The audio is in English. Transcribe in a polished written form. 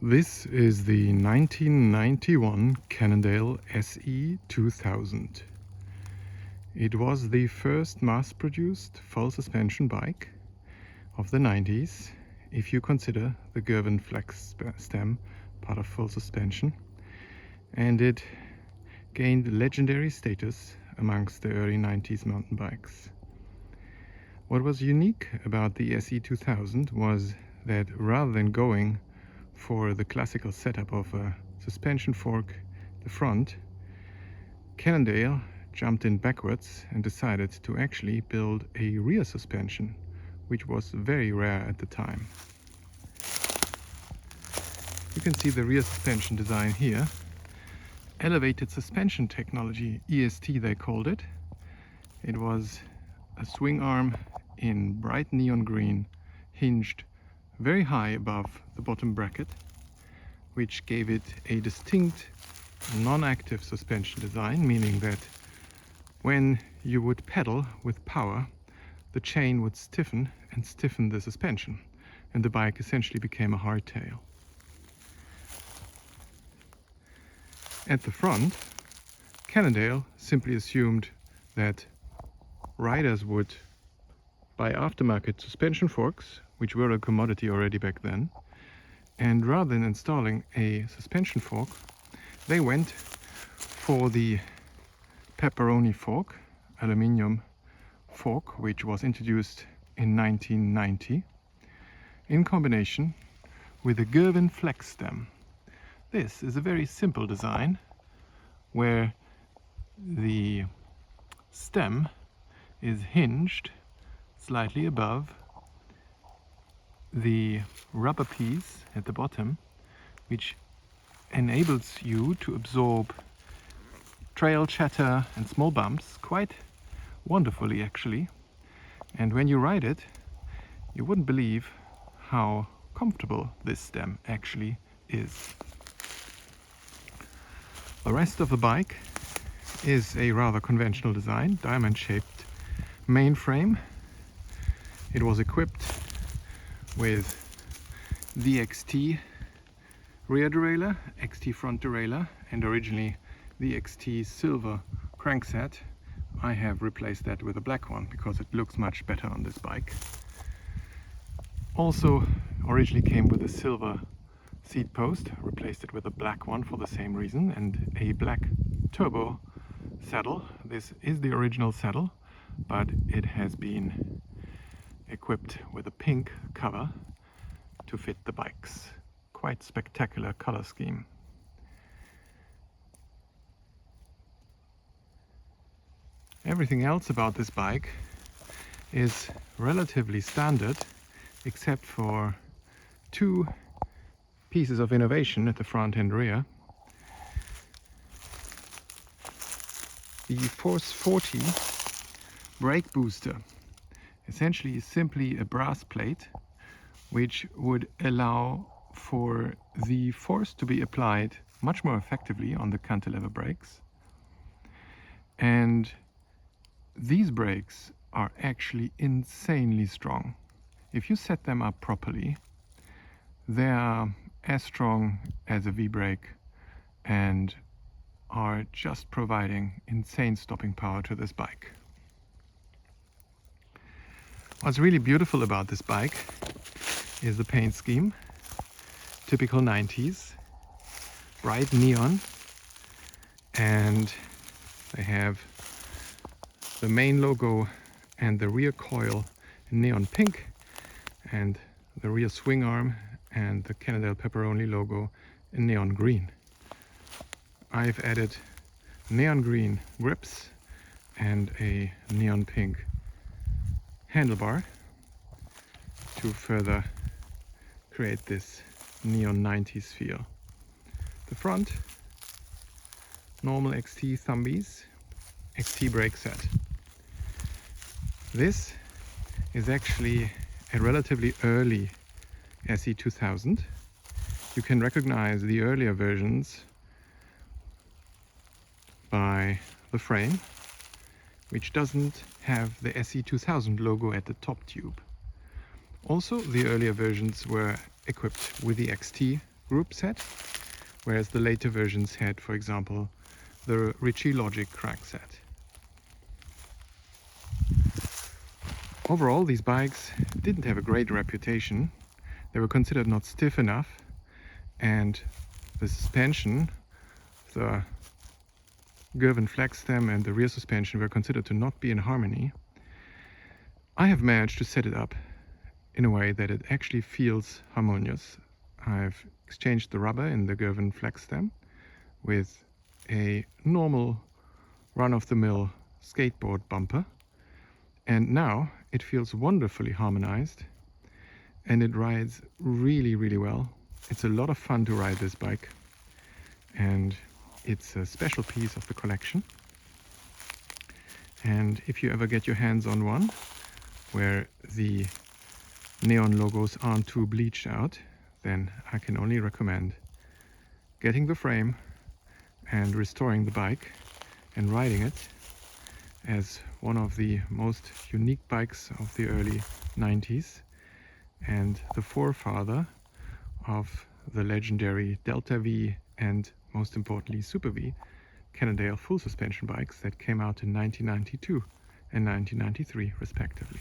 This is the 1991 Cannondale SE 2000. It was the first mass-produced full suspension bike of the 90s, if you consider the Gervin flex stem part of full suspension, and it gained legendary status amongst the early 90s mountain bikes. What was unique about the SE 2000 was that rather than going for the classical setup of a suspension fork at the front, Cannondale jumped in backwards and decided to actually build a rear suspension, which was very rare at the time. You can see the rear suspension design here. Elevated suspension technology, EST they called it. It was a swing arm in bright neon green, hinged very high above the bottom bracket, which gave it a distinct non-active suspension design, meaning that when you would pedal with power, the chain would stiffen the suspension, and the bike essentially became a hardtail. At the front, Cannondale simply assumed that riders would buy aftermarket suspension forks, which were a commodity already back then, and rather than installing a suspension fork, they went for the pepperoni fork, aluminium fork, which was introduced in 1990 in combination with a Gervin flex stem. This is a very simple design where the stem is hinged slightly above the rubber piece at the bottom, which enables you to absorb trail chatter and small bumps quite wonderfully actually. And when you ride it, you wouldn't believe how comfortable this stem actually is. The rest of the bike is a rather conventional design, diamond-shaped mainframe. It was equipped with the XT rear derailleur, XT front derailleur, and originally the XT silver crankset. I have replaced that with a black one because it looks much better on this bike. Also originally came with a silver seat post, replaced it with a black one for the same reason, and a black turbo saddle. This is the original saddle, but it has been equipped with a pink cover to fit the bike's quite spectacular color scheme. Everything else about this bike is relatively standard, except for two pieces of innovation at the front and rear. The Force 40 brake booster essentially is simply a brass plate which would allow for the force to be applied much more effectively on the cantilever brakes. And these brakes are actually insanely strong. If you set them up properly, they are as strong as a V-brake and are just providing insane stopping power to this bike. What's really beautiful about this bike is the paint scheme. Typical 90s, bright neon, and they have the main logo and the rear coil in neon pink, and the rear swing arm and the Cannondale pepperoni logo in neon green. I've added neon green grips and a neon pink handlebar to further create this neon 90s feel. The front, normal XT thumbies, XT brake set. This is actually a relatively early SE 2000. You can recognize the earlier versions by the frame, which doesn't have the SE 2000 logo at the top tube. Also, the earlier versions were equipped with the XT group set, whereas the later versions had, for example, the Ritchie Logic crankset. Overall, these bikes didn't have a great reputation. They were considered not stiff enough, and the suspension, the Girvan flex stem and the rear suspension were considered to not be in harmony. I have managed to set it up in a way that it actually feels harmonious. I've exchanged the rubber in the Girvan flex stem with a normal run-of-the-mill skateboard bumper, and now it feels wonderfully harmonized and it rides really, really well. It's a lot of fun to ride this bike, and it's a special piece of the collection. And if you ever get your hands on one where the neon logos aren't too bleached out, then I can only recommend getting the frame and restoring the bike and riding it as one of the most unique bikes of the early 90s and the forefather of the legendary Delta V and, most importantly, Super V Cannondale full suspension bikes that came out in 1992 and 1993 respectively.